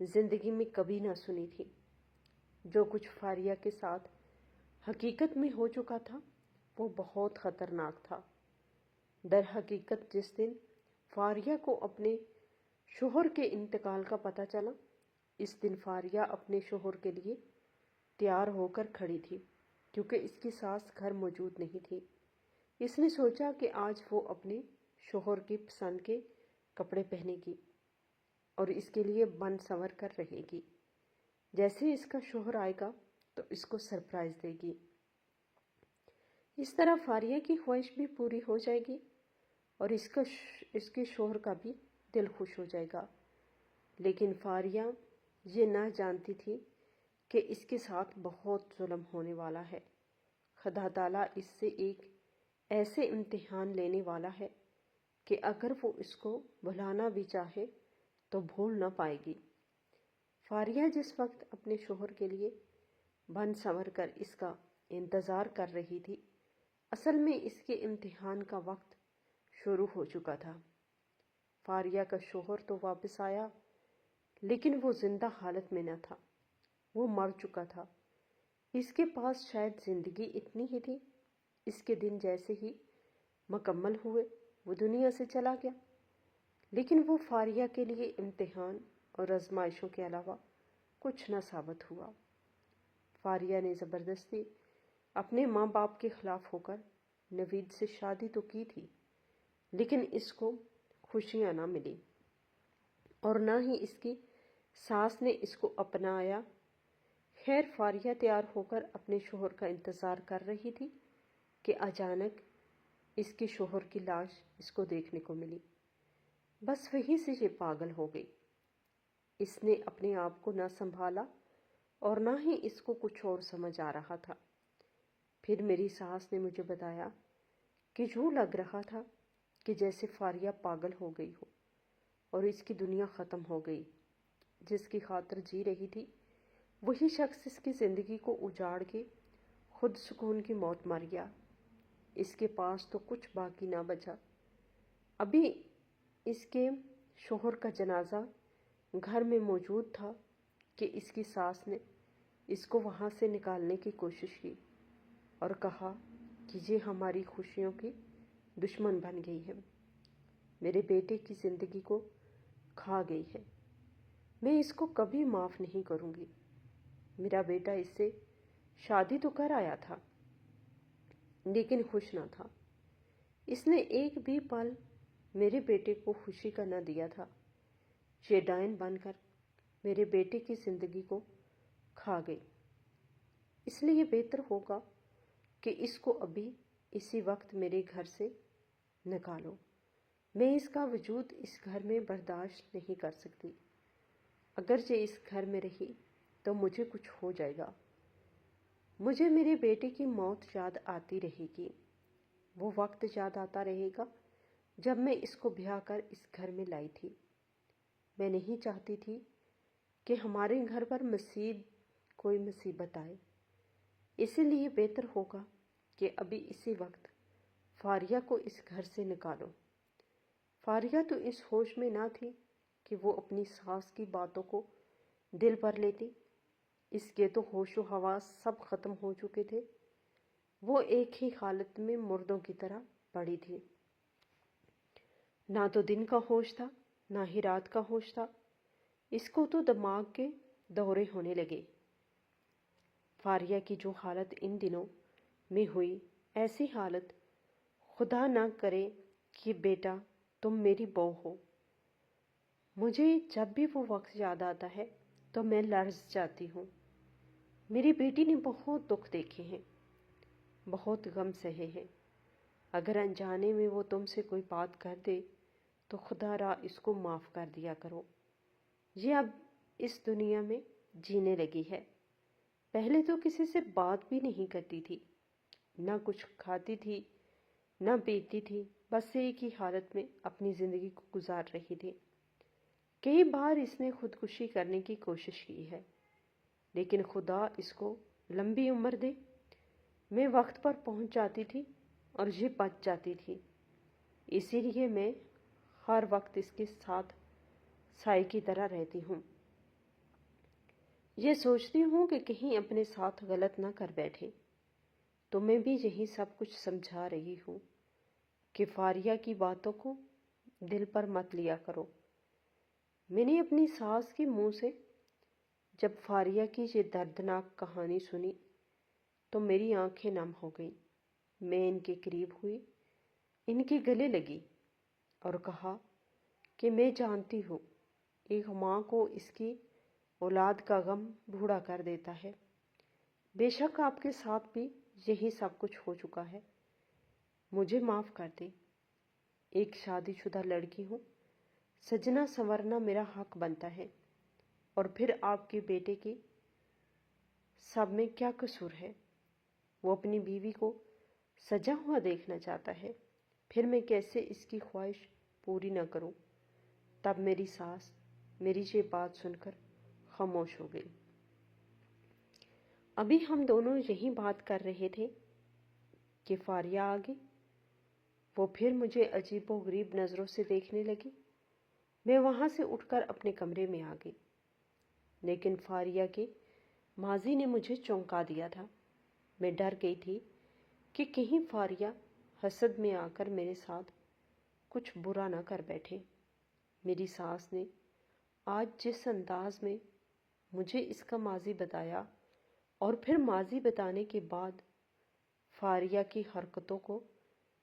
زندگی میں کبھی نہ سنی تھی۔ جو کچھ فاریہ کے ساتھ حقیقت میں ہو چکا تھا وہ بہت خطرناک تھا۔ در حقیقت جس دن فاریہ کو اپنے شوہر کے انتقال کا پتہ چلا، اس دن فاریہ اپنے شوہر کے لیے تیار ہو کر کھڑی تھی، کیونکہ اس کی ساس گھر موجود نہیں تھی۔ اس نے سوچا کہ آج وہ اپنے شوہر کی پسند کے کپڑے پہنے گی اور اس کے لیے بن سنور کر رہے گی۔ جیسے اس کا شوہر آئے گا تو اس کو سرپرائز دے گی۔ اس طرح فاریہ کی خواہش بھی پوری ہو جائے گی اور اس کے شوہر کا بھی دل خوش ہو جائے گا۔ لیکن فاریہ یہ نہ جانتی تھی کہ اس کے ساتھ بہت ظلم ہونے والا ہے۔ خدا تعالیٰ اس سے ایک ایسے امتحان لینے والا ہے کہ اگر وہ اس کو بھلانا بھی چاہے تو بھول نہ پائے گی۔ فاریہ جس وقت اپنے شوہر کے لیے بن سنور کر اس کا انتظار کر رہی تھی، اصل میں اس کے امتحان کا وقت شروع ہو چکا تھا۔ فاریہ کا شوہر تو واپس آیا، لیکن وہ زندہ حالت میں نہ تھا، وہ مر چکا تھا۔ اس کے پاس شاید زندگی اتنی ہی تھی۔ اس کے دن جیسے ہی مکمل ہوئے وہ دنیا سے چلا گیا، لیکن وہ فاریہ کے لیے امتحان اور آزمائشوں کے علاوہ کچھ نہ ثابت ہوا۔ فاریہ نے زبردستی اپنے ماں باپ کے خلاف ہو کر نوید سے شادی تو کی تھی، لیکن اس کو خوشیاں نہ ملی اور نہ ہی اس کی ساس نے اس کو اپنایا۔ خیر فاریہ تیار ہو کر اپنے شوہر کا انتظار کر رہی تھی کہ اچانک اس کے شوہر کی لاش اس کو دیکھنے کو ملی۔ بس وہیں سے یہ پاگل ہو گئی۔ اس نے اپنے آپ کو نہ سنبھالا اور نہ ہی اس کو کچھ اور سمجھ آ رہا تھا۔ پھر میری ساس نے مجھے بتایا کہ یوں لگ رہا تھا کہ جیسے فاریہ پاگل ہو گئی ہو اور اس کی دنیا ختم ہو گئی۔ جس کی خاطر جی رہی تھی وہی شخص اس کی زندگی کو اجاڑ کے خود سکون کی موت مر گیا۔ اس کے پاس تو کچھ باقی نہ بچا۔ ابھی اس کے شوہر کا جنازہ گھر میں موجود تھا کہ اس کی ساس نے اس کو وہاں سے نکالنے کی کوشش کی اور کہا کہ یہ ہماری خوشیوں کی دشمن بن گئی ہے، میرے بیٹے کی زندگی کو کھا گئی ہے، میں اس کو کبھی معاف نہیں کروں گی۔ میرا بیٹا اس سے شادی تو کر آیا تھا لیکن خوش نہ تھا۔ اس نے ایک بھی پل میرے بیٹے کو خوشی کا نہ دیا تھا۔ یہ ڈائن بن کر میرے بیٹے کی زندگی کو کھا گئی۔ اس لیے بہتر ہوگا کہ اس کو ابھی اسی وقت میرے گھر سے نکالو۔ میں اس کا وجود اس گھر میں برداشت نہیں کر سکتی۔ اگر یہ اس گھر میں رہی تو مجھے کچھ ہو جائے گا۔ مجھے میرے بیٹے کی موت یاد آتی رہے گی۔ وہ وقت یاد آتا رہے گا جب میں اس کو بیاہ کر اس گھر میں لائی تھی۔ میں نہیں چاہتی تھی کہ ہمارے گھر پر مزید کوئی مصیبت آئے، اسی لیے بہتر ہوگا کہ ابھی اسی وقت فاریہ کو اس گھر سے نکالو۔ فاریہ تو اس ہوش میں نہ تھی کہ وہ اپنی ساس کی باتوں کو دل پر لیتی۔ اس کے تو ہوش و حواس سب ختم ہو چکے تھے۔ وہ ایک ہی حالت میں مردوں کی طرح پڑی تھی۔ نہ تو دن کا ہوش تھا نہ ہی رات کا ہوش تھا۔ اس کو تو دماغ کے دورے ہونے لگے۔ فاریہ کی جو حالت ان دنوں میں ہوئی، ایسی حالت خدا نہ کرے کہ بیٹا تم میری بہو ہو۔ مجھے جب بھی وہ وقت یاد آتا ہے تو میں لرز جاتی ہوں۔ میری بیٹی نے بہت دکھ دیکھے ہیں، بہت غم سہے ہیں۔ اگر انجانے میں وہ تم سے کوئی بات کر دے تو خدا را اس کو معاف کر دیا کرو۔ یہ اب اس دنیا میں جینے لگی ہے، پہلے تو کسی سے بات بھی نہیں کرتی تھی، نہ کچھ کھاتی تھی نہ پیتی تھی، بس ایک ہی حالت میں اپنی زندگی کو گزار رہی تھی۔ کئی بار اس نے خودکشی کرنے کی کوشش کی ہے، لیکن خدا اس کو لمبی عمر دے۔ میں وقت پر پہنچ جاتی تھی اور یہ بچ جاتی تھی، اسی لیے میں ہر وقت اس کے ساتھ سائے کی طرح رہتی ہوں۔ یہ سوچتی ہوں کہ کہیں اپنے ساتھ غلط نہ کر بیٹھے، تو میں بھی یہی سب کچھ سمجھا رہی ہوں کہ فاریہ کی باتوں کو دل پر مت لیا کرو۔ میں نے اپنی ساس کے منہ سے جب فاریہ کی یہ دردناک کہانی سنی تو میری آنکھیں نم ہو گئیں۔ میں ان کے قریب ہوئی، ان کے گلے لگی اور کہا کہ میں جانتی ہوں ایک ماں کو اس کی اولاد کا غم بوڑھا کر دیتا ہے۔ بے شک آپ کے ساتھ بھی یہی سب کچھ ہو چکا ہے، مجھے معاف کر دیں۔ ایک شادی شدہ لڑکی ہوں، سجنا سنورنا میرا حق بنتا ہے، اور پھر آپ کے بیٹے کی سب میں کیا قصور ہے؟ وہ اپنی بیوی کو سجا ہوا دیکھنا چاہتا ہے، پھر میں کیسے اس کی خواہش پوری نہ کروں؟ تب میری ساس میری یہ بات سن کر خاموش ہو گئی۔ ابھی ہم دونوں یہی بات کر رہے تھے کہ فاریہ آ گئی۔ وہ پھر مجھے عجیب و غریب نظروں سے دیکھنے لگی۔ میں وہاں سے اٹھ کر اپنے کمرے میں آ گئی، لیکن فاریہ کے ماضی نے مجھے چونکا دیا تھا۔ میں ڈر گئی تھی کہ کہیں فاریہ حسد میں آ کر میرے ساتھ کچھ برا نہ کر بیٹھے۔ میری ساس نے آج جس انداز میں مجھے اس کا ماضی بتایا اور پھر ماضی بتانے کے بعد فاریہ کی حرکتوں کو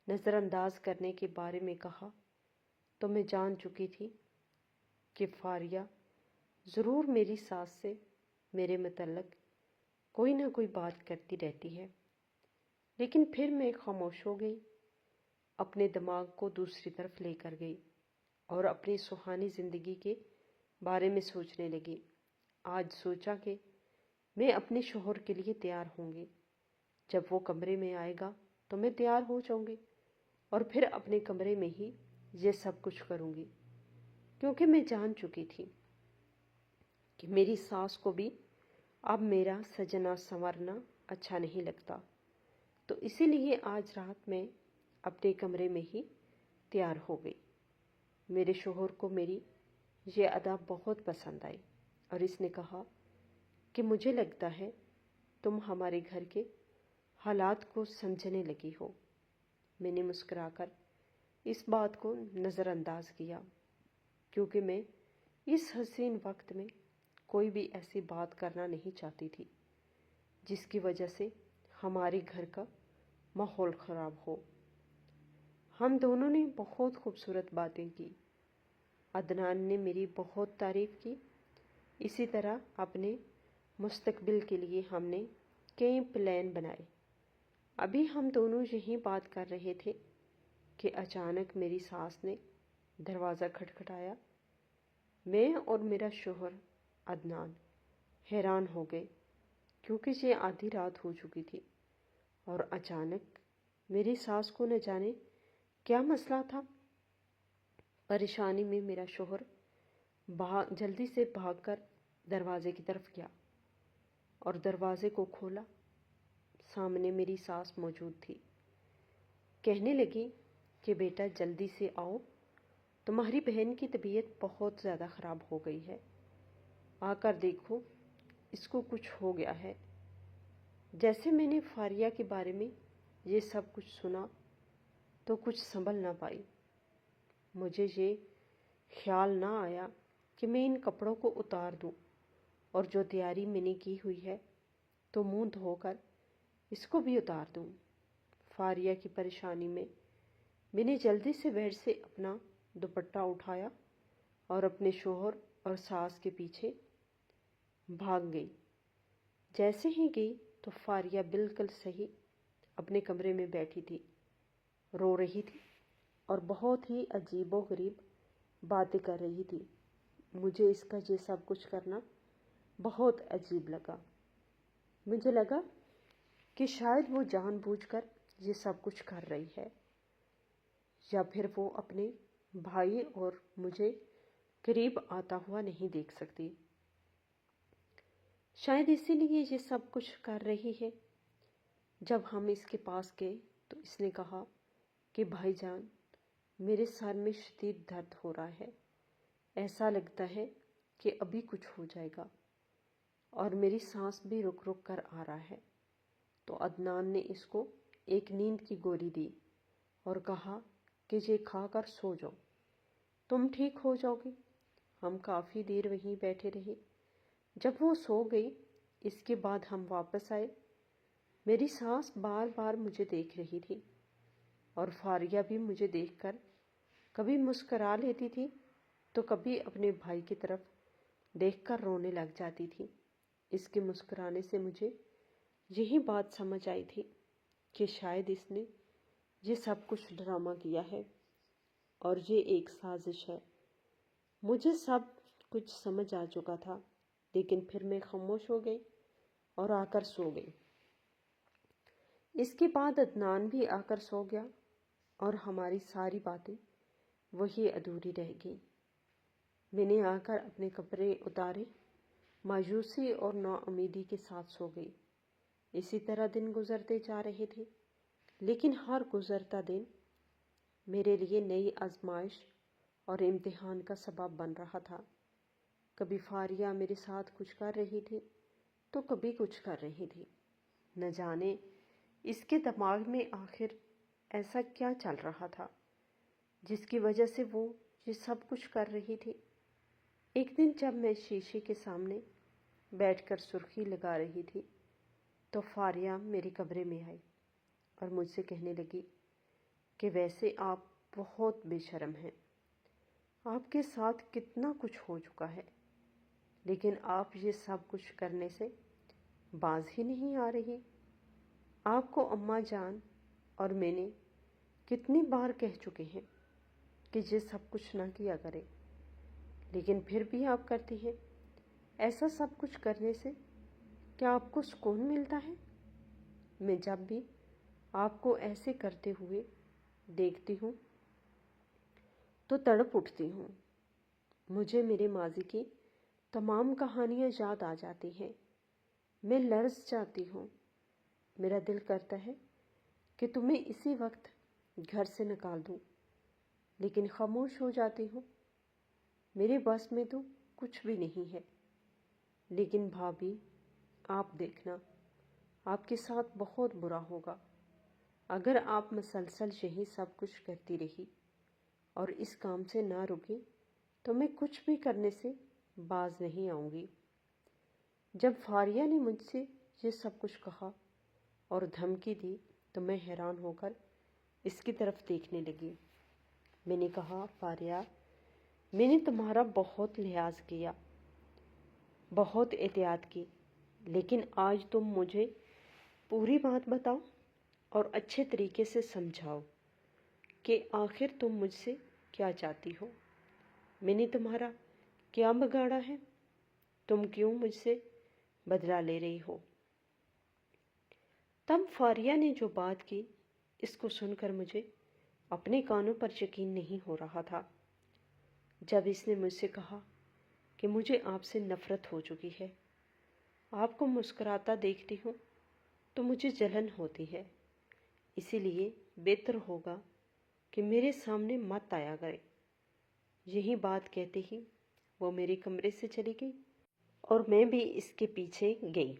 نظر انداز کرنے کے بارے میں کہا، تو میں جان چکی تھی کہ فاریہ ضرور میری ساس سے میرے متعلق کوئی نہ کوئی بات کرتی رہتی ہے۔ لیکن پھر میں خاموش ہو گئی، اپنے دماغ کو دوسری طرف لے کر گئی اور اپنی سہانی زندگی کے بارے میں سوچنے لگی۔ آج سوچا کہ میں اپنے شوہر کے لیے تیار ہوں گی۔ جب وہ کمرے میں آئے گا تو میں تیار ہو جاؤں گی اور پھر اپنے کمرے میں ہی یہ سب کچھ کروں گی، کیونکہ میں جان چکی تھی کہ میری ساس کو بھی اب میرا سجنا سنورنا اچھا نہیں لگتا۔ تو اسی لیے آج رات میں اپنے کمرے میں ہی تیار ہو گئی۔ میرے شوہر کو میری یہ ادا بہت پسند آئی اور اس نے کہا کہ مجھے لگتا ہے تم ہمارے گھر کے حالات کو سمجھنے لگی ہو۔ میں نے مسکرا کر اس بات کو نظر انداز کیا، کیونکہ میں اس حسین وقت میں کوئی بھی ایسی بات کرنا نہیں چاہتی تھی جس کی وجہ سے ہمارے گھر کا ماحول خراب ہو۔ ہم دونوں نے بہت خوبصورت باتیں کی۔ عدنان نے میری بہت تعریف کی۔ اسی طرح اپنے مستقبل کے لیے ہم نے کئی پلان بنائے۔ ابھی ہم دونوں یہی بات کر رہے تھے کہ اچانک میری ساس نے دروازہ کھٹکھٹایا۔ میں اور میرا شوہر عدنان حیران ہو گئے، کیونکہ یہ آدھی رات ہو چکی تھی اور اچانک میری ساس کو نہ جانے کیا مسئلہ تھا۔ پریشانی میں میرا شوہر جلدی سے بھاگ کر دروازے کی طرف گیا اور دروازے کو کھولا۔ سامنے میری ساس موجود تھی۔ کہنے لگی کہ بیٹا جلدی سے آؤ، تمہاری بہن کی طبیعت بہت زیادہ خراب ہو گئی ہے، آ کر دیکھو اس کو کچھ ہو گیا ہے۔ جیسے میں نے فاریہ کے بارے میں یہ سب کچھ سنا تو کچھ سنبھل نہ پائی۔ مجھے یہ خیال نہ آیا کہ میں ان کپڑوں کو اتار دوں اور جو تیاری میں نے کی ہوئی ہے تو منہ دھو کر اس کو بھی اتار دوں۔ فاریہ کی پریشانی میں نے جلدی سے بیڈ سے اپنا دوپٹہ اٹھایا اور اپنے شوہر اور ساس کے پیچھے بھاگ گئی۔ جیسے ہی گئی تو فاریہ بالکل صحیح اپنے کمرے میں بیٹھی تھی، رو رہی تھی اور بہت ہی عجیب و غریب باتیں کر رہی تھی۔ مجھے اس کا یہ سب کچھ کرنا بہت عجیب لگا۔ مجھے لگا کہ شاید وہ جان بوجھ کر یہ سب کچھ کر رہی ہے، یا پھر وہ اپنے بھائی اور مجھے قریب آتا ہوا نہیں دیکھ سکتی۔ شاید اسی لیے یہ سب کچھ کر رہی ہے۔ جب ہم اس کے پاس گئے تو اس نے کہا کہ بھائی جان، میرے سر میں شدید درد ہو رہا ہے، ایسا لگتا ہے کہ ابھی کچھ ہو جائے گا، اور میری سانس بھی رک رک کر آ رہا ہے۔ تو عدنان نے اس کو ایک نیند کی گولی دی اور کہا کہ یہ کھا کر سو جاؤ، تم ٹھیک ہو جاؤ گی۔ ہم کافی دیر وہیں بیٹھے رہے۔ جب وہ سو گئی اس کے بعد ہم واپس آئے۔ میری ساس بار بار مجھے دیکھ رہی تھی اور فاریہ بھی مجھے دیکھ کر کبھی مسکرا لیتی تھی تو کبھی اپنے بھائی کی طرف دیکھ کر رونے لگ جاتی تھی۔ اس کے مسکرانے سے مجھے یہی بات سمجھ آئی تھی کہ شاید اس نے یہ سب کچھ ڈرامہ کیا ہے اور یہ ایک سازش ہے۔ مجھے سب کچھ سمجھ آ چکا تھا، لیکن پھر میں خاموش ہو گئی اور آ کر سو گئی۔ اس کے بعد عدنان بھی آ کر سو گیا اور ہماری ساری باتیں وہی ادھوری رہ گئیں۔ میں نے آ کر اپنے کپڑے اتارے، مایوسی اور نا امیدی کے ساتھ سو گئی۔ اسی طرح دن گزرتے جا رہے تھے، لیکن ہر گزرتا دن میرے لیے نئی آزمائش اور امتحان کا سبب بن رہا تھا۔ کبھی فاریہ میرے ساتھ کچھ کر رہی تھی تو کبھی کچھ کر رہی تھی۔ نہ جانے اس کے دماغ میں آخر ایسا کیا چل رہا تھا جس کی وجہ سے وہ یہ سب کچھ کر رہی تھی۔ ایک دن جب میں شیشے کے سامنے بیٹھ کر سرخی لگا رہی تھی تو فاریہ میرے کمرے میں آئی اور مجھ سے کہنے لگی کہ ویسے آپ بہت بے شرم ہیں، آپ کے ساتھ کتنا کچھ ہو چکا ہے، لیکن آپ یہ سب کچھ کرنے سے باز ہی نہیں آ رہی۔ آپ کو اماں جان اور میں نے کتنی بار کہہ چکے ہیں کہ یہ سب کچھ نہ کیا کرے، لیکن پھر بھی آپ کرتی ہیں۔ ایسا سب کچھ کرنے سے کیا آپ کو سکون ملتا ہے؟ میں جب بھی آپ کو ایسے کرتے ہوئے دیکھتی ہوں تو تڑپ اٹھتی ہوں۔ مجھے میرے ماضی کی تمام کہانیاں یاد آ جاتی ہیں۔ میں لرز جاتی ہوں۔ میرا دل کرتا ہے کہ تمہیں اسی وقت گھر سے نکال دوں، لیکن خاموش ہو جاتی ہوں۔ میرے بس میں تو کچھ بھی نہیں ہے۔ لیکن بھابھی، آپ دیکھنا، آپ کے ساتھ بہت برا ہوگا اگر آپ مسلسل یہی سب کچھ کرتی رہی اور اس کام سے نہ رکی تو میں کچھ بھی کرنے سے باز نہیں آؤں گی۔ جب فاریہ نے مجھ سے یہ سب کچھ کہا اور دھمکی دی تو میں حیران ہو کر اس کی طرف دیکھنے لگی۔ میں نے کہا، فاریہ، میں نے تمہارا بہت لحاظ کیا، بہت احتیاط کی، لیکن آج تم مجھے پوری بات بتاؤ اور اچھے طریقے سے سمجھاؤ کہ آخر تم مجھ سے کیا چاہتی ہو۔ میں نے تمہارا کیا بگاڑا ہے؟ تم کیوں مجھ سے بدلہ لے رہی ہو؟ تب فاریہ نے جو بات کی اس کو سن کر مجھے اپنے کانوں پر یقین نہیں ہو رہا تھا۔ جب اس نے مجھ سے کہا کہ مجھے آپ سے نفرت ہو چکی ہے، آپ کو مسکراتا دیکھتی ہوں تو مجھے جلن ہوتی ہے، اسی لیے بہتر ہوگا کہ میرے سامنے مت آیا کرے۔ یہی بات کہتے ہی وہ میرے کمرے سے چلی گئی اور میں بھی اس کے پیچھے گئی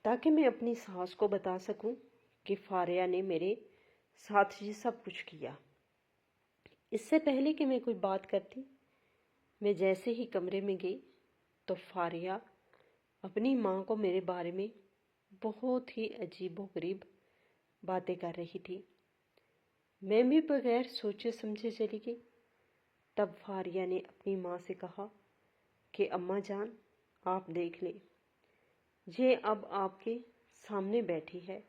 تاکہ میں اپنی ساس کو بتا سکوں کہ فاریہ نے میرے ساتھ یہ سب کچھ کیا۔ اس سے پہلے کہ میں کوئی بات کرتی، میں جیسے ہی کمرے میں گئی تو فاریہ اپنی ماں کو میرے بارے میں بہت ہی عجیب و غریب باتیں کر رہی تھی۔ میں بھی بغیر سوچے سمجھے چلی گئی۔ تب فاریہ نے اپنی ماں سے کہا کہ اماں جان، آپ دیکھ لیں، یہ اب آپ کے سامنے بیٹھی ہے۔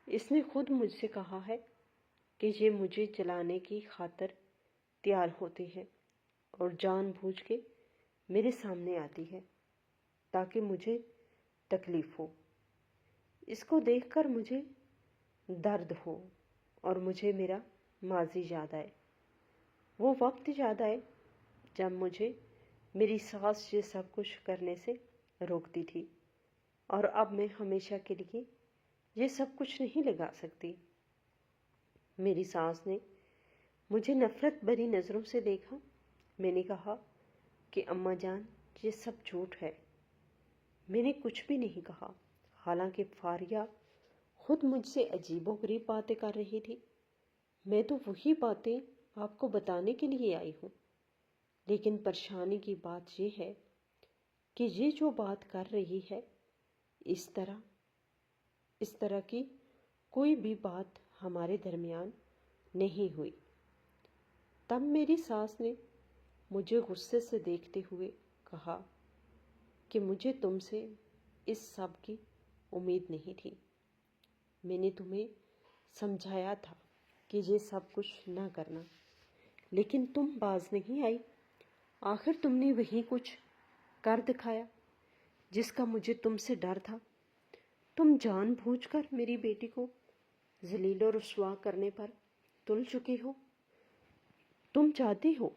اس نے خود مجھ سے کہا ہے کہ یہ مجھے جلانے کی خاطر تیار ہوتی ہے اور جان بوجھ کے میرے سامنے آتی ہے تاکہ مجھے تکلیف ہو۔ اس کو دیکھ کر مجھے درد ہو اور مجھے میرا ماضی یاد آئے، وہ وقت یاد آئے جب مجھے میری ساس یہ سب کچھ کرنے سے روکتی تھی، اور اب میں ہمیشہ کے لیے یہ سب کچھ نہیں لگا سکتی۔ میری ساس نے مجھے نفرت بھری نظروں سے دیکھا۔ میں نے کہا کہ اماں جان، یہ سب جھوٹ ہے، میں نے کچھ بھی نہیں کہا، حالانکہ فاریہ خود مجھ سے عجیب و غریب باتیں کر رہی تھی۔ میں تو وہی باتیں آپ کو بتانے کے لیے آئی ہوں، لیکن پریشانی کی بات یہ ہے کہ یہ جو بات کر رہی ہے، اس طرح کی کوئی بھی بات ہمارے درمیان نہیں ہوئی۔ تب میری ساس نے مجھے غصے سے دیکھتے ہوئے کہا کہ مجھے تم سے اس سب کی امید نہیں تھی۔ میں نے تمہیں سمجھایا تھا کہ یہ سب کچھ نہ کرنا، لیکن تم باز نہیں آئی۔ آخر تم نے وہی کچھ کر دکھایا جس کا مجھے تم سے ڈر تھا۔ تم جان بوجھ کر میری بیٹی کو ذلیل و رسوا کرنے پر تل چکے ہو۔ تم چاہتی ہو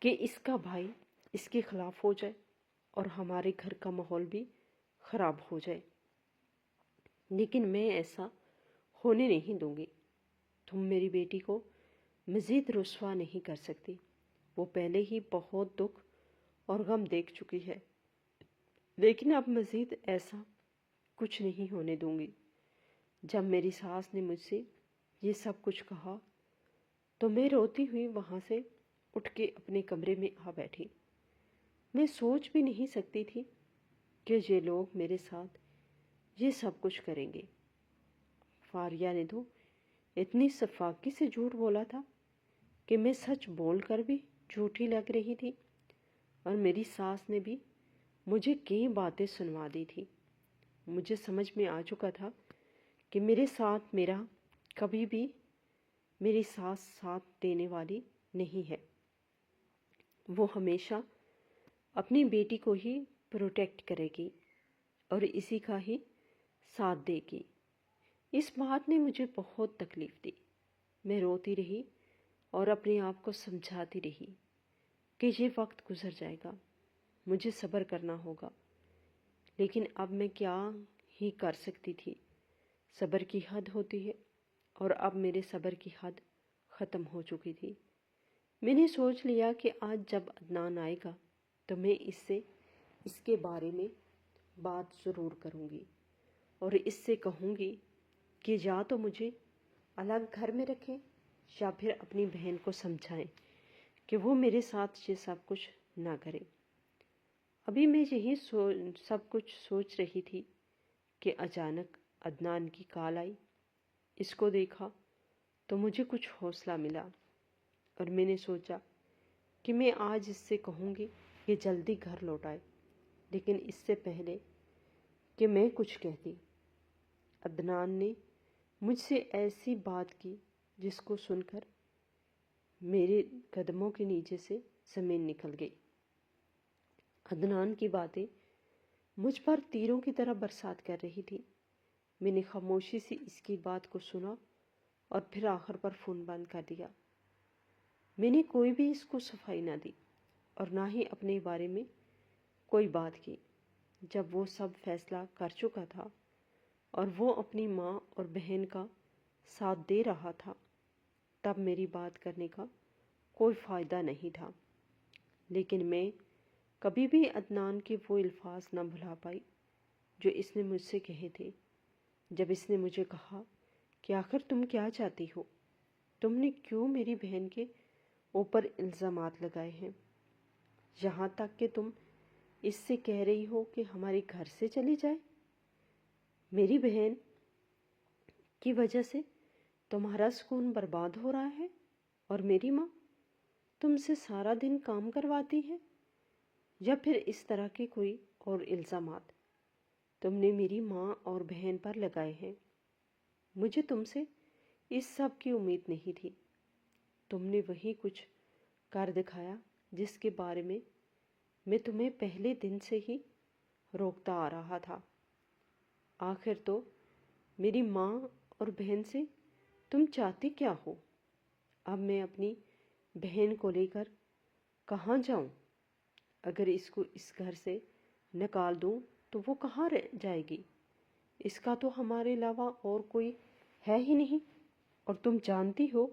کہ اس کا بھائی اس کے خلاف ہو جائے اور ہمارے گھر کا ماحول بھی خراب ہو جائے، لیکن میں ایسا ہونے نہیں دوں گی۔ تم میری بیٹی کو مزید رسوا نہیں کر سکتی، وہ پہلے ہی بہت دکھ اور غم دیکھ چکی ہے، لیکن اب مزید ایسا کچھ نہیں ہونے دوں گی۔ جب میری ساس نے مجھ سے یہ سب کچھ کہا تو میں روتی ہوئی وہاں سے اٹھ کے اپنے کمرے میں آ بیٹھی۔ میں سوچ بھی نہیں سکتی تھی کہ یہ لوگ میرے ساتھ یہ سب کچھ کریں گے۔ فاریہ نے تو اتنی شفاقی سے جھوٹ بولا تھا کہ میں سچ بول کر بھی جھوٹی لگ رہی تھی، اور میری ساس نے بھی مجھے کئی باتیں سنوا دی تھی۔ مجھے سمجھ میں آ چکا تھا کہ میرے ساتھ کبھی بھی میری ساس ساتھ دینے والی نہیں ہے۔ وہ ہمیشہ اپنی بیٹی کو ہی پروٹیکٹ کرے گی اور اسی کا ہی ساتھ دے گی۔ اس بات نے مجھے بہت تکلیف دی۔ میں روتی رہی اور اپنے آپ کو سمجھاتی رہی کہ یہ وقت گزر جائے گا، مجھے صبر کرنا ہوگا، لیکن اب میں کیا ہی کر سکتی تھی۔ صبر کی حد ہوتی ہے، اور اب میرے صبر کی حد ختم ہو چکی تھی۔ میں نے سوچ لیا کہ آج جب عدنان آئے گا تو میں اس کے بارے میں بات ضرور کروں گی، اور اس سے کہوں گی کہ یا تو مجھے الگ گھر میں رکھیں یا پھر اپنی بہن کو سمجھائیں کہ وہ میرے ساتھ یہ سب کچھ نہ کرے۔ ابھی میں یہی سب کچھ سوچ رہی تھی کہ اچانک عدنان کی کال آئی۔ اس کو دیکھا تو مجھے کچھ حوصلہ ملا، اور میں نے سوچا کہ میں آج اس سے کہوں گی کہ جلدی گھر لوٹ آئے، لیکن اس سے پہلے کہ میں کچھ کہتی، عدنان نے مجھ سے ایسی بات کی جس کو سن کر میرے قدموں کے نیچے سے زمین نکل گئی۔ عدنان کی باتیں مجھ پر تیروں کی طرح برسات کر رہی تھی۔ میں نے خاموشی سے اس کی بات کو سنا اور پھر آخر پر فون بند کر دیا۔ میں نے کوئی بھی اس کو صفائی نہ دی اور نہ ہی اپنے بارے میں کوئی بات کی۔ جب وہ سب فیصلہ کر چکا تھا اور وہ اپنی ماں اور بہن کا ساتھ دے رہا تھا، تب میری بات کرنے کا کوئی فائدہ نہیں تھا۔ لیکن میں کبھی بھی عدنان کے وہ الفاظ نہ بھلا پائی جو اس نے مجھ سے کہے تھے، جب اس نے مجھے کہا کہ آخر تم کیا چاہتی ہو؟ تم نے کیوں میری بہن کے اوپر الزامات لگائے ہیں، یہاں تک کہ تم اس سے کہہ رہی ہو کہ ہمارے گھر سے چلی جائے؟ میری بہن کی وجہ سے تمہارا سکون برباد ہو رہا ہے، اور میری ماں تم سے سارا دن کام کرواتی ہے، یا پھر اس طرح کے کوئی اور الزامات تم نے میری ماں اور بہن پر لگائے ہیں۔ مجھے تم سے اس سب کی امید نہیں تھی۔ تم نے وہی کچھ کر دکھایا جس کے بارے میں تمہیں پہلے دن سے ہی روکتا آ رہا تھا۔ آخر تو میری ماں اور بہن سے تم چاہتی کیا ہو؟ اب میں اپنی بہن کو لے کر کہاں جاؤں؟ اگر اس کو اس گھر سے نکال دوں تو وہ کہاں جائے گی؟ اس کا تو ہمارے علاوہ اور کوئی ہے ہی نہیں، اور تم جانتی ہو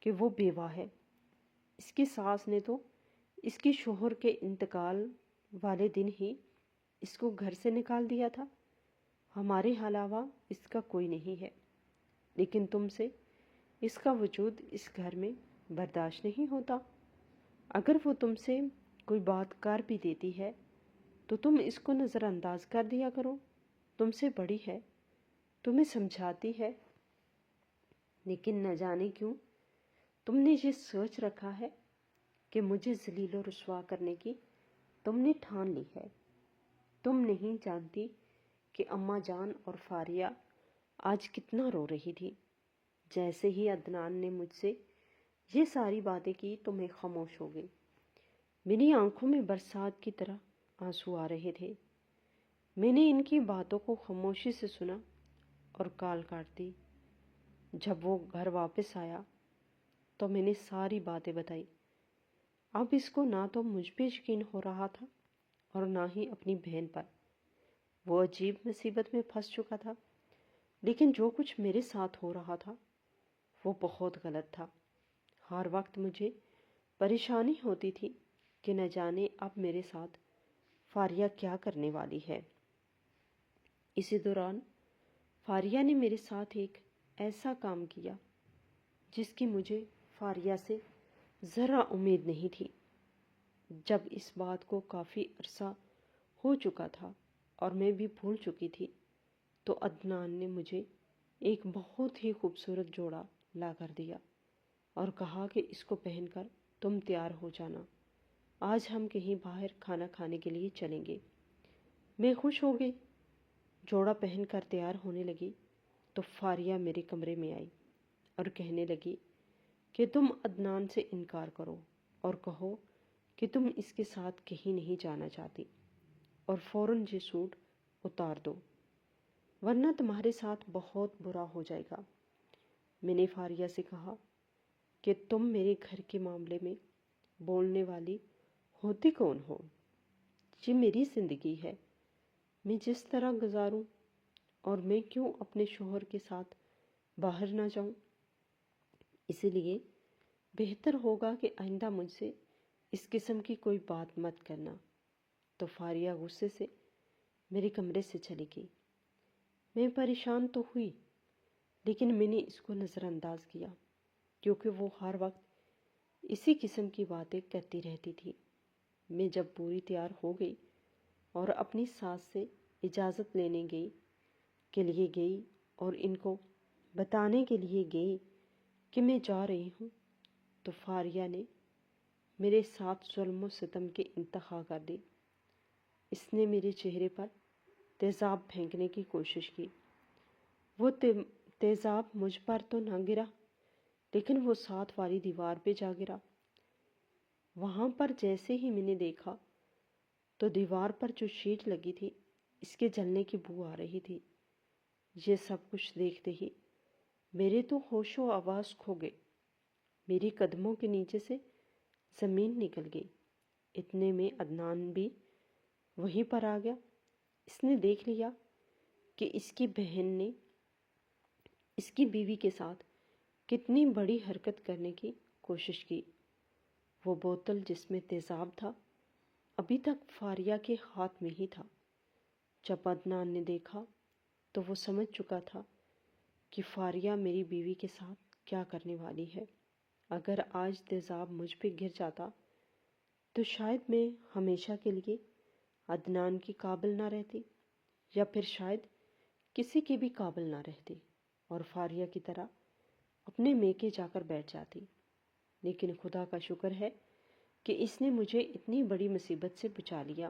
کہ وہ بیوہ ہے۔ اس کی ساس نے تو اس کی شوہر کے انتقال والے دن ہی اس کو گھر سے نکال دیا تھا؟ ہمارے علاوہ اس کا کوئی نہیں ہے، لیکن تم سے اس کا وجود اس گھر میں برداشت نہیں ہوتا۔ اگر وہ تم سے کوئی بات کر بھی دیتی ہے تو تم اس کو نظر انداز کر دیا کرو۔ تم سے بڑی ہے، تمہیں سمجھاتی ہے، لیکن نہ جانے کیوں تم نے یہ سوچ رکھا ہے کہ مجھے ذلیل و رسوا کرنے کی تم نے ٹھان لی ہے۔ تم نہیں جانتی کہ اماں جان اور فاریہ آج کتنا رو رہی تھی۔ جیسے ہی عدنان نے مجھ سے یہ ساری باتیں کی تو میں خاموش ہو گئی۔ میری آنکھوں میں برسات کی طرح آنسو آ رہے تھے۔ میں نے ان کی باتوں کو خاموشی سے سنا اور کال کاٹ دی۔ جب وہ گھر واپس آیا تو میں نے ساری باتیں بتائی۔ اب اس کو نہ تو مجھ پہ یقین ہو رہا تھا اور نہ ہی اپنی بہن پر۔ وہ عجیب مصیبت میں پھنس چکا تھا، لیکن جو کچھ میرے ساتھ ہو رہا تھا وہ بہت غلط تھا۔ ہر وقت مجھے پریشانی ہوتی تھی کہ نہ جانے اب میرے ساتھ فاریہ کیا کرنے والی ہے۔ اسی دوران فاریہ نے میرے ساتھ ایک ایسا کام کیا جس کی مجھے فاریہ سے ذرا امید نہیں تھی۔ جب اس بات کو کافی عرصہ ہو چکا تھا اور میں بھی بھول چکی تھی تو عدنان نے مجھے ایک بہت ہی خوبصورت جوڑا لا کر دیا اور کہا کہ اس کو پہن کر تم تیار ہو جانا، آج ہم کہیں باہر کھانا کھانے کے لیے چلیں گے۔ میں خوش ہو گئی۔ جوڑا پہن کر تیار ہونے لگی تو فاریہ میرے کمرے میں آئی اور کہنے لگی کہ تم عدنان سے انکار کرو اور کہو کہ تم اس کے ساتھ کہیں نہیں جانا چاہتی اور فوراً یہ سوٹ اتار دو، ورنہ تمہارے ساتھ بہت برا ہو جائے گا۔ میں نے فاریہ سے کہا کہ تم میرے گھر کے معاملے میں بولنے والی ہوتی کون ہو؟ یہ میری زندگی ہے، میں جس طرح گزاروں، اور میں کیوں اپنے شوہر کے ساتھ باہر نہ جاؤں؟ اسی لیے بہتر ہوگا کہ آئندہ مجھ سے اس قسم کی کوئی بات مت کرنا۔ تو فاریہ غصے سے میرے کمرے سے چلی گئی۔ میں پریشان تو ہوئی، لیکن میں نے اس کو نظر انداز کیا کیونکہ وہ ہر وقت اسی قسم کی باتیں کرتی رہتی تھی۔ میں جب پوری تیار ہو گئی اور اپنی ساس سے اجازت لینے کے لیے گئی اور ان کو بتانے کے لیے گئی کہ میں جا رہی ہوں تو فاریہ نے میرے ساتھ ظلم و ستم کی انتہا کر دی۔ اس نے میرے چہرے پر تیزاب پھینکنے کی کوشش کی۔ وہ تیزاب مجھ پر تو نہ گرا، لیکن وہ ساتھ والی دیوار پہ جا گرا۔ وہاں پر جیسے ہی میں نے دیکھا تو دیوار پر جو شیٹ لگی تھی اس کے جلنے کی بو آ رہی تھی۔ یہ سب کچھ دیکھتے ہی میرے تو ہوش و حواس کھو گئے۔ میری قدموں کے نیچے سے زمین نکل گئی۔ اتنے میں عدنان بھی وہیں پر آ گیا۔ اس نے دیکھ لیا کہ اس کی بہن نے اس کی بیوی کے ساتھ کتنی بڑی حرکت کرنے کی کوشش کی۔ وہ بوتل جس میں تیزاب تھا ابھی تک فاریہ کے ہاتھ میں ہی تھا۔ جب عدنان نے دیکھا تو وہ سمجھ چکا تھا کہ فاریہ میری بیوی کے ساتھ کیا کرنے والی ہے۔ اگر آج تیزاب مجھ پہ گر جاتا تو شاید میں ہمیشہ کے لیے عدنان کی قابل نہ رہتی، یا پھر شاید کسی کی بھی قابل نہ رہتی اور فاریہ کی طرح اپنے میکے جا کر بیٹھ جاتی۔ لیکن خدا کا شکر ہے کہ اس نے مجھے اتنی بڑی مصیبت سے بچا لیا،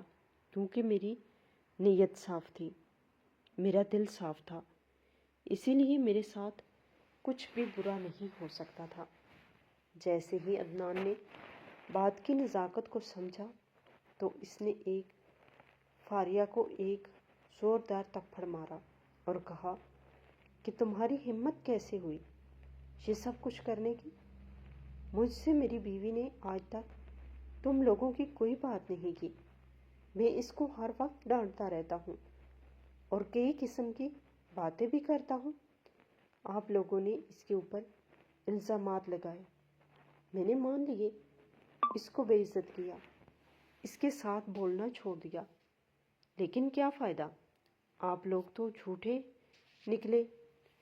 کیونکہ میری نیت صاف تھی، میرا دل صاف تھا، اسی لیے میرے ساتھ کچھ بھی برا نہیں ہو سکتا تھا۔ جیسے ہی عدنان نے بات کی نزاکت کو سمجھا تو اس نے فاریہ کو ایک زوردار تھپڑ مارا اور کہا کہ تمہاری ہمت کیسے ہوئی یہ سب کچھ کرنے کی؟ مجھ سے میری بیوی نے آج تک تم لوگوں کی کوئی بات نہیں کی۔ میں اس کو ہر وقت ڈانٹتا رہتا ہوں اور کئی قسم کی باتیں بھی کرتا ہوں۔ آپ لوگوں نے اس کے اوپر الزامات لگائے، میں نے مان لیے، اس کو بے عزت کیا، اس کے ساتھ بولنا چھوڑ دیا۔ لیکن کیا فائدہ، آپ لوگ تو جھوٹے نکلے،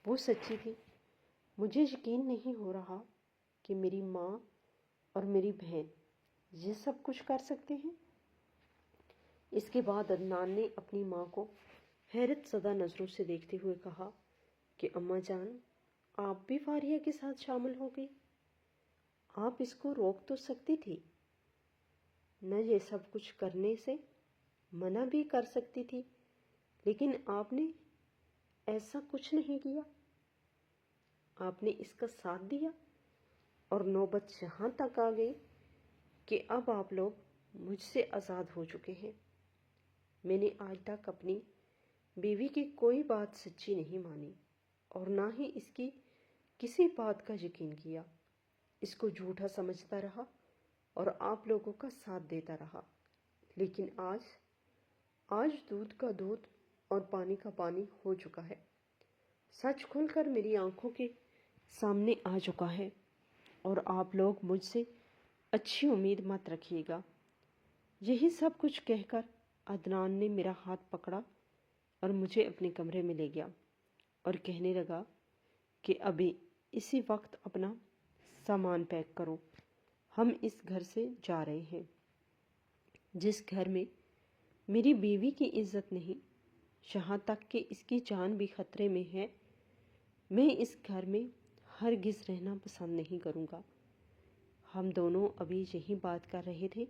وہ سچی تھی۔ مجھے یقین نہیں ہو رہا کہ میری ماں اور میری بہن یہ سب کچھ کر سکتے ہیں۔ اس کے بعد عدنان نے اپنی ماں کو حیرت زدہ نظروں سے دیکھتے ہوئے کہا کہ اماں جان، آپ بھی فاریہ کے ساتھ شامل ہو گئی؟ آپ اس کو روک تو سکتی تھی، نہ یہ سب کچھ کرنے سے منع بھی کر سکتی تھی، لیکن آپ نے ایسا کچھ نہیں کیا۔ آپ نے اس کا ساتھ دیا اور نوبت یہاں تک آ گئی کہ اب آپ لوگ مجھ سے آزاد ہو چکے ہیں۔ میں نے آج تک اپنی بیوی کی کوئی بات سچی نہیں مانی اور نہ ہی اس کی کسی بات کا یقین کیا۔ اس کو جھوٹا سمجھتا رہا اور آپ لوگوں کا ساتھ دیتا رہا، لیکن آج دودھ کا دودھ اور پانی کا پانی ہو چکا ہے۔ سچ کھل کر میری آنکھوں کے سامنے آ چکا ہے اور آپ لوگ مجھ سے اچھی امید مت رکھیے گا۔ یہی سب کچھ کہہ کر عدنان نے میرا ہاتھ پکڑا اور مجھے اپنے کمرے میں لے گیا اور کہنے لگا کہ ابھی اسی وقت اپنا سامان پیک کرو، ہم اس گھر سے جا رہے ہیں۔ جس گھر میں میری بیوی کی عزت نہیں، یہاں تک کہ اس کی جان بھی خطرے میں ہے، میں اس گھر میں ہرگز رہنا پسند نہیں کروں گا۔ ہم دونوں ابھی یہی بات کر رہے تھے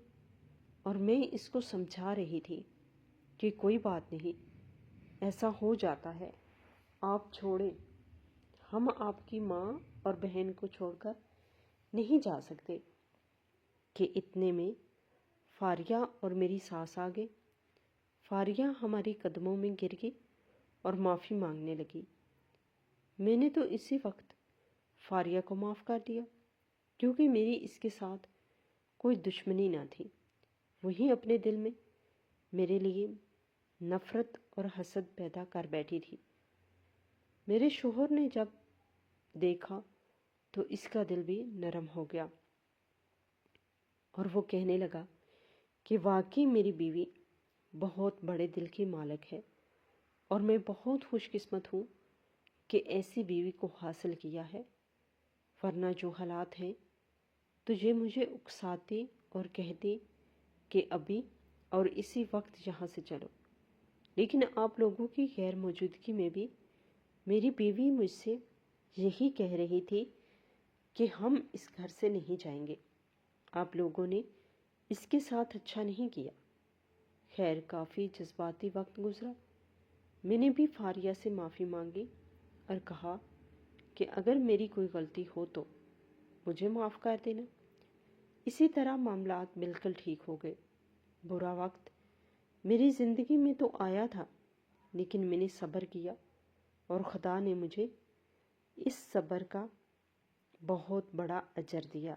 اور میں اس کو سمجھا رہی تھی کہ کوئی بات نہیں، ایسا ہو جاتا ہے، آپ چھوڑیں، ہم آپ کی ماں اور بہن کو چھوڑ کر نہیں جا سکتے، کہ اتنے میں فاریہ اور میری ساس آ گئے۔ فاریہ ہمارے قدموں میں گر گئی اور معافی مانگنے لگی۔ میں نے تو اسی وقت فاریہ کو معاف کر دیا، کیونکہ میری اس کے ساتھ کوئی دشمنی نہ تھی۔ وہی اپنے دل میں میرے لیے نفرت اور حسد پیدا کر بیٹھی تھی۔ میرے شوہر نے جب دیکھا تو اس کا دل بھی نرم ہو گیا اور وہ کہنے لگا کہ واقعی میری بیوی بہت بڑے دل کی مالک ہے اور میں بہت خوش قسمت ہوں کہ ایسی بیوی کو حاصل کیا ہے، ورنہ جو حالات ہیں تو یہ مجھے اکساتی اور کہتی کہ ابھی اور اسی وقت یہاں سے چلو، لیکن آپ لوگوں کی غیر موجودگی میں بھی میری بیوی مجھ سے یہی کہہ رہی تھی کہ ہم اس گھر سے نہیں جائیں گے، آپ لوگوں نے اس کے ساتھ اچھا نہیں کیا۔ خیر، کافی جذباتی وقت گزرا۔ میں نے بھی فاریہ سے معافی مانگی اور کہا کہ اگر میری کوئی غلطی ہو تو مجھے معاف کر دینا۔ اسی طرح معاملات بالکل ٹھیک ہو گئے۔ برا وقت میری زندگی میں تو آیا تھا، لیکن میں نے صبر کیا اور خدا نے مجھے اس صبر کا بہت بڑا اجر دیا۔